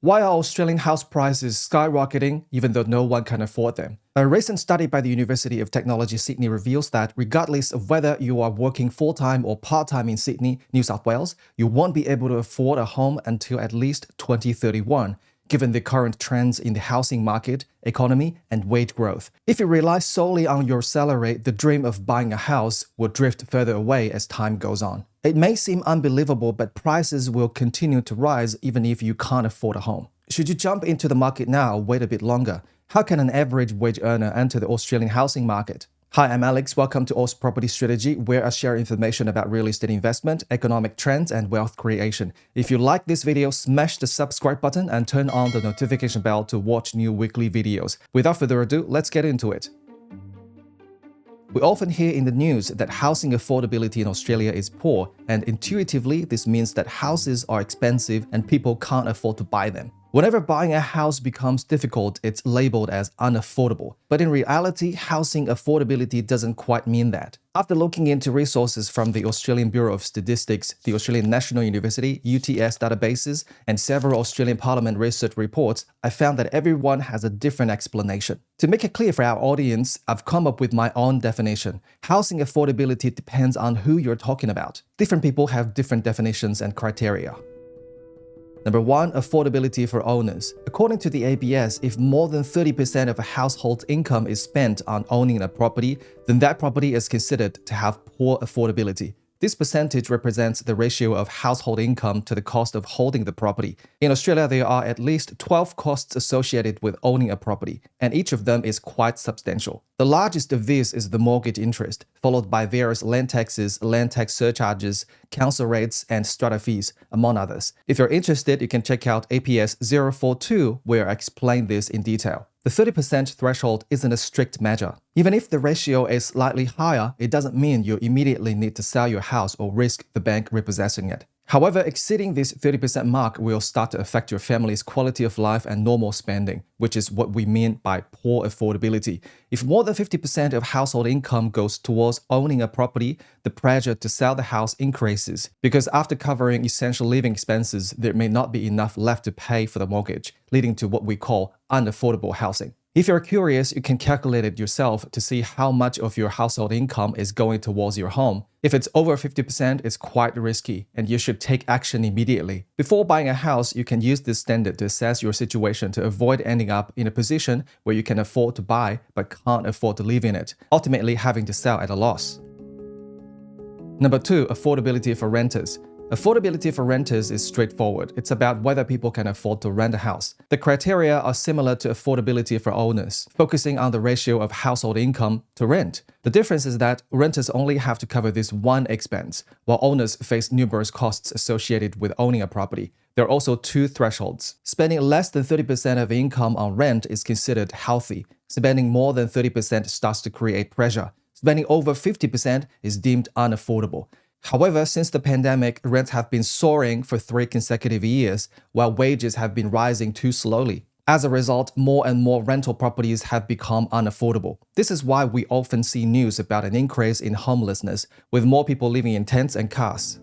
Why are Australian house prices skyrocketing even though no one can afford them? A recent study by the University of Technology Sydney reveals that regardless of whether you are working full-time or part-time in Sydney, New South Wales, you won't be able to afford a home until at least 2031, given the current trends in the housing market, economy, and wage growth. If you rely solely on your salary, the dream of buying a house will drift further away as time goes on. It may seem unbelievable, but prices will continue to rise even if you can't afford a home. Should you jump into the market now or wait a bit longer? How can an average wage earner enter the Australian housing market? Hi, I'm Alex. Welcome to Aus Property Strategy, where I share information about real estate investment, economic trends, and wealth creation. If you like this video, smash the subscribe button and turn on the notification bell to watch new weekly videos. Without further ado, let's get into it. We often hear in the news that housing affordability in Australia is poor, and intuitively, this means that houses are expensive and people can't afford to buy them. Whenever buying a house becomes difficult, it's labeled as unaffordable. But in reality, housing affordability doesn't quite mean that. After looking into resources from the Australian Bureau of Statistics, the Australian National University, UTS databases, and several Australian Parliament research reports, I found that everyone has a different explanation. To make it clear for our audience, I've come up with my own definition. Housing affordability depends on who you're talking about. Different people have different definitions and criteria. Number 1, affordability for owners. According to the APS, if more than 30% of a household's income is spent on owning a property, then that property is considered to have poor affordability. This percentage represents the ratio of household income to the cost of holding the property. In Australia, there are at least 12 costs associated with owning a property, and each of them is quite substantial. The largest of these is the mortgage interest, followed by various land taxes, land tax surcharges, council rates, and strata fees, among others. If you're interested, you can check out APS053, where I explain this in detail. The 30% threshold isn't a strict measure. Even if the ratio is slightly higher, it doesn't mean you immediately need to sell your house or risk the bank repossessing it. However, exceeding this 30% mark will start to affect your family's quality of life and normal spending, which is what we mean by poor affordability. If more than 50% of household income goes towards owning a property, the pressure to sell the house increases, because after covering essential living expenses, there may not be enough left to pay for the mortgage, leading to what we call unaffordable housing. If you're curious, you can calculate it yourself to see how much of your household income is going towards your home. If it's over 50%, it's quite risky, and you should take action immediately. Before buying a house, you can use this standard to assess your situation to avoid ending up in a position where you can afford to buy but can't afford to live in it, ultimately having to sell at a loss. Number 2, affordability for renters. Affordability for renters is straightforward. It's about whether people can afford to rent a house. The criteria are similar to affordability for owners, focusing on the ratio of household income to rent. The difference is that renters only have to cover this one expense, while owners face numerous costs associated with owning a property. There are also 2 thresholds. Spending less than 30% of income on rent is considered healthy. Spending more than 30% starts to create pressure. Spending over 50% is deemed unaffordable. However, since the pandemic, rents have been soaring for 3 consecutive years, while wages have been rising too slowly. As a result, more and more rental properties have become unaffordable. This is why we often see news about an increase in homelessness, with more people living in tents and cars.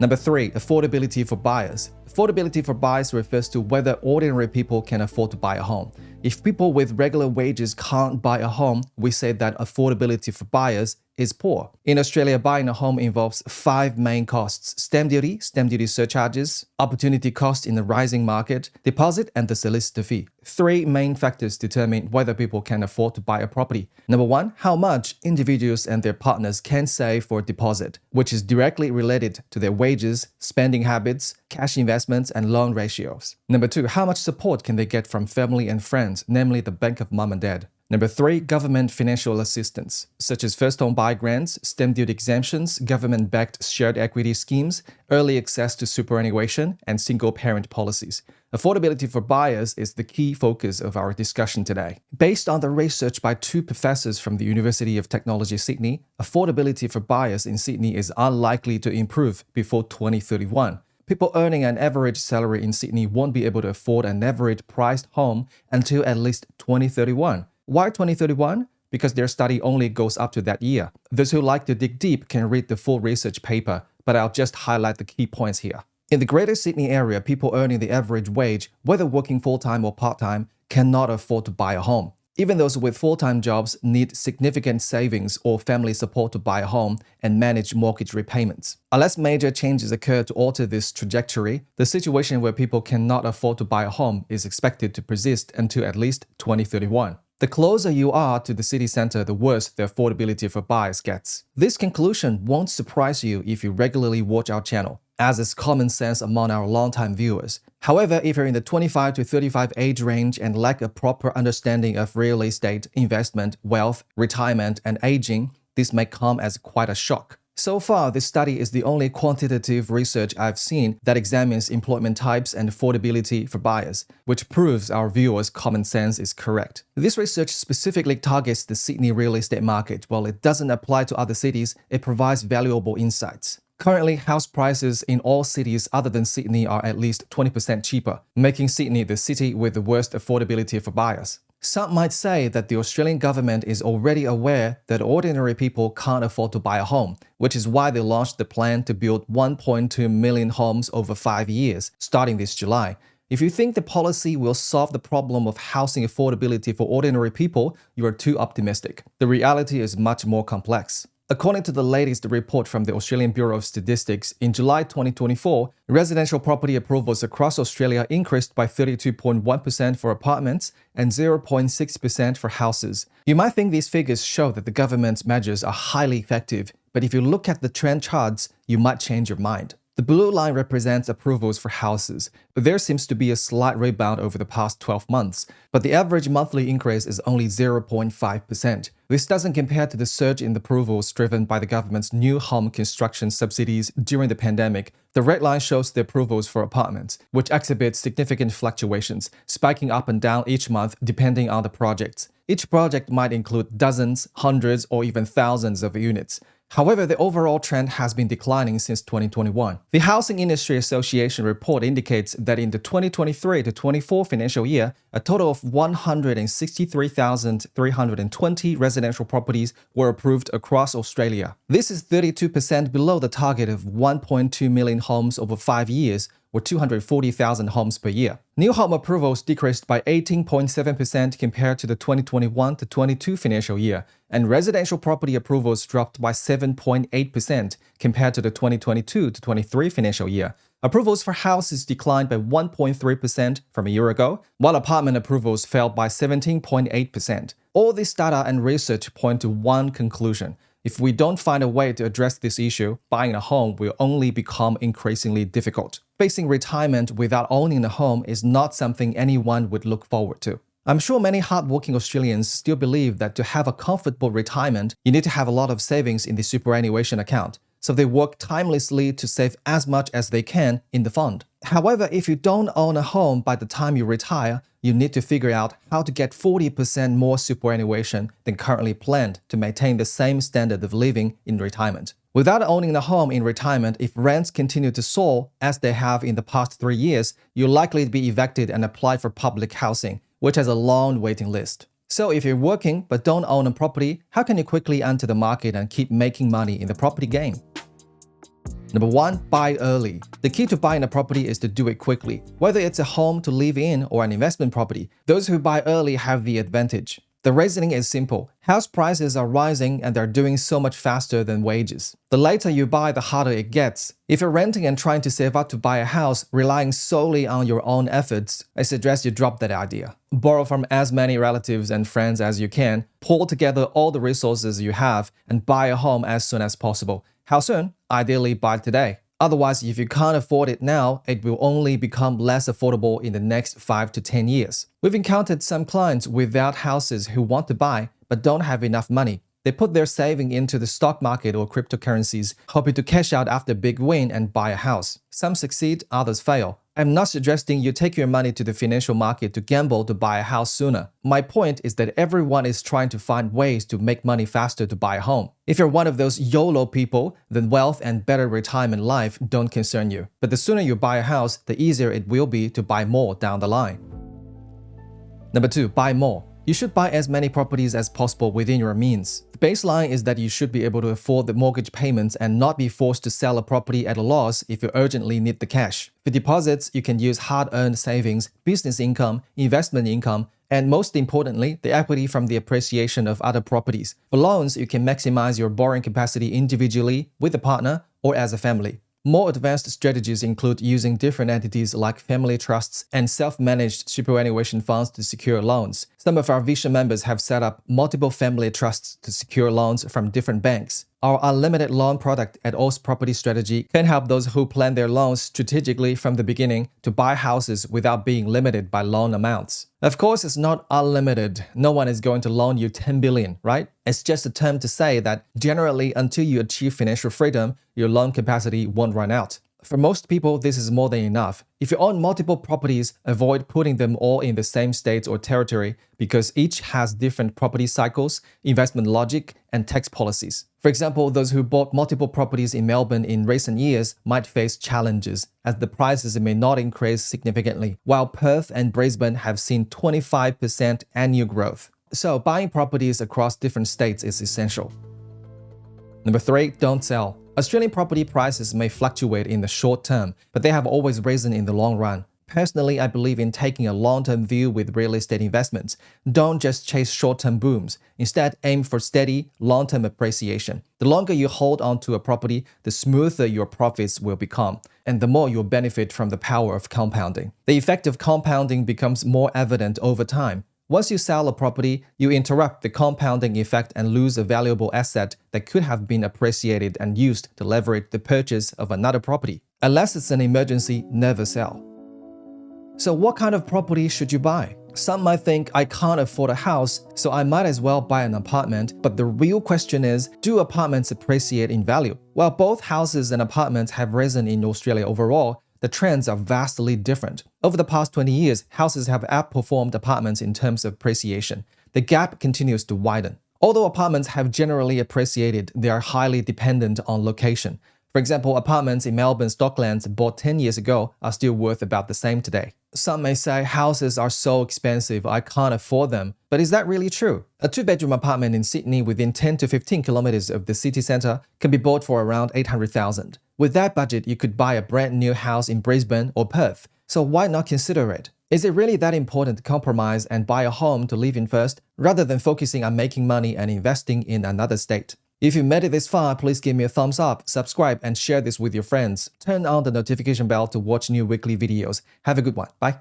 Number 3, affordability for buyers. Affordability for buyers refers to whether ordinary people can afford to buy a home. If people with regular wages can't buy a home, we say that affordability for buyers is poor. In Australia, buying a home involves 5 main costs: stamp duty surcharges, opportunity cost in the rising market, deposit, and the solicitor fee. 3 main factors determine whether people can afford to buy a property. Number 1, how much individuals and their partners can save for a deposit, which is directly related to their wages, spending habits, cash investments, and loan ratios. Number 2, how much support can they get from family and friends, namely the bank of mom and dad. Number 3, government financial assistance, such as first home buy grants, stamp duty exemptions, government-backed shared equity schemes, early access to superannuation, and single-parent policies. Affordability for buyers is the key focus of our discussion today. Based on the research by 2 professors from the University of Technology Sydney, affordability for buyers in Sydney is unlikely to improve before 2031. People earning an average salary in Sydney won't be able to afford an average priced home until at least 2031. Why 2031? Because their study only goes up to that year. Those who like to dig deep can read the full research paper, but I'll just highlight the key points here. In the Greater Sydney area, people earning the average wage, whether working full-time or part-time, cannot afford to buy a home. Even those with full-time jobs need significant savings or family support to buy a home and manage mortgage repayments. Unless major changes occur to alter this trajectory, the situation where people cannot afford to buy a home is expected to persist until at least 2031. The closer you are to the city center, the worse the affordability for buyers gets. This conclusion won't surprise you if you regularly watch our channel, as is common sense among our longtime viewers. However, if you're in the 25 to 35 age range and lack a proper understanding of real estate, investment, wealth, retirement, and aging, this may come as quite a shock. So far, this study is the only quantitative research I've seen that examines employment types and affordability for buyers, which proves our viewers' common sense is correct. This research specifically targets the Sydney real estate market. While it doesn't apply to other cities, it provides valuable insights. Currently, house prices in all cities other than Sydney are at least 20% cheaper, making Sydney the city with the worst affordability for buyers. Some might say that the Australian government is already aware that ordinary people can't afford to buy a home, which is why they launched the plan to build 1.2 million homes over 5 years, starting this July. If you think the policy will solve the problem of housing affordability for ordinary people, you are too optimistic. The reality is much more complex. According to the latest report from the Australian Bureau of Statistics, in July 2024, residential property approvals across Australia increased by 32.1% for apartments and 0.6% for houses. You might think these figures show that the government's measures are highly effective, but if you look at the trend charts, you might change your mind. The blue line represents approvals for houses, but there seems to be a slight rebound over the past 12 months, but the average monthly increase is only 0.5%. This doesn't compare to the surge in approvals driven by the government's new home construction subsidies during the pandemic. The red line shows the approvals for apartments, which exhibit significant fluctuations, spiking up and down each month depending on the projects. Each project might include dozens, hundreds, or even thousands of units. However, the overall trend has been declining since 2021. The Housing Industry Association report indicates that in the 2023 to 24 financial year, a total of 163,320 residential properties were approved across Australia. This is 32% below the target of 1.2 million homes over 5 years, or 240,000 homes per year. New home approvals decreased by 18.7% compared to the 2021 to 22 financial year, and residential property approvals dropped by 7.8% compared to the 2022 to 23 financial year. Approvals for houses declined by 1.3% from a year ago, while apartment approvals fell by 17.8%. All this data and research point to one conclusion. If we don't find a way to address this issue, buying a home will only become increasingly difficult. Facing retirement without owning a home is not something anyone would look forward to. I'm sure many hardworking Australians still believe that to have a comfortable retirement, you need to have a lot of savings in the superannuation account. So they work tirelessly to save as much as they can in the fund. However, if you don't own a home by the time you retire, you need to figure out how to get 40% more superannuation than currently planned to maintain the same standard of living in retirement. Without owning a home in retirement, if rents continue to soar as they have in the past 3 years, you're likely to be evicted and apply for public housing, which has a long waiting list. So if you're working but don't own a property, how can you quickly enter the market and keep making money in the property game? Number 1, buy early. The key to buying a property is to do it quickly. Whether it's a home to live in or an investment property, those who buy early have the advantage. The reasoning is simple. House prices are rising and they're doing so much faster than wages. The later you buy, the harder it gets. If you're renting and trying to save up to buy a house, relying solely on your own efforts, I suggest you drop that idea. Borrow from as many relatives and friends as you can, pull together all the resources you have, and buy a home as soon as possible. How soon? Ideally by today. Otherwise, if you can't afford it now, it will only become less affordable in the next 5 to 10 years. We've encountered some clients without houses who want to buy but don't have enough money. They put their saving into the stock market or cryptocurrencies, hoping to cash out after a big win and buy a house. Some succeed, others fail. I'm not suggesting you take your money to the financial market to gamble to buy a house sooner. My point is that everyone is trying to find ways to make money faster to buy a home. If you're one of those YOLO people, then wealth and better retirement life don't concern you. But the sooner you buy a house, the easier it will be to buy more down the line. Number 2, buy more. You should buy as many properties as possible within your means. The baseline is that you should be able to afford the mortgage payments and not be forced to sell a property at a loss if you urgently need the cash. For deposits, you can use hard-earned savings, business income, investment income, and most importantly, the equity from the appreciation of other properties. For loans, you can maximize your borrowing capacity individually, with a partner, or as a family. More advanced strategies include using different entities like family trusts and self-managed superannuation funds to secure loans. Some of our Vision members have set up multiple family trusts to secure loans from different banks. Our unlimited loan product at O's Property Strategy can help those who plan their loans strategically from the beginning to buy houses without being limited by loan amounts. Of course, it's not unlimited. No one is going to loan you 10 billion, right? It's just a term to say that generally, until you achieve financial freedom, your loan capacity won't run out. For most people, this is more than enough. If you own multiple properties, avoid putting them all in the same state or territory because each has different property cycles, investment logic, and tax policies. For example, those who bought multiple properties in Melbourne in recent years might face challenges as the prices may not increase significantly, while Perth and Brisbane have seen 25% annual growth. So buying properties across different states is essential. Number 3, don't sell. Australian property prices may fluctuate in the short term, but they have always risen in the long run. Personally, I believe in taking a long-term view with real estate investments. Don't just chase short-term booms. Instead, aim for steady, long-term appreciation. The longer you hold on to a property, the smoother your profits will become, and the more you'll benefit from the power of compounding. The effect of compounding becomes more evident over time. Once you sell a property, you interrupt the compounding effect and lose a valuable asset that could have been appreciated and used to leverage the purchase of another property. Unless it's an emergency, never sell. So what kind of property should you buy? Some might think, I can't afford a house, so I might as well buy an apartment. But the real question is, do apartments appreciate in value? While both houses and apartments have risen in Australia overall, the trends are vastly different. Over the past 20 years, houses have outperformed apartments in terms of appreciation. The gap continues to widen. Although apartments have generally appreciated, they are highly dependent on location. For example, apartments in Melbourne's Docklands bought 10 years ago are still worth about the same today. Some may say houses are so expensive, I can't afford them. But is that really true? A 2-bedroom apartment in Sydney within 10 to 15 kilometers of the city centre can be bought for around $800,000. With that budget, you could buy a brand new house in Brisbane or Perth. So why not consider it? Is it really that important to compromise and buy a home to live in first, rather than focusing on making money and investing in another state? If you made it this far, please give me a thumbs up, subscribe, and share this with your friends. Turn on the notification bell to watch new weekly videos. Have a good one. Bye.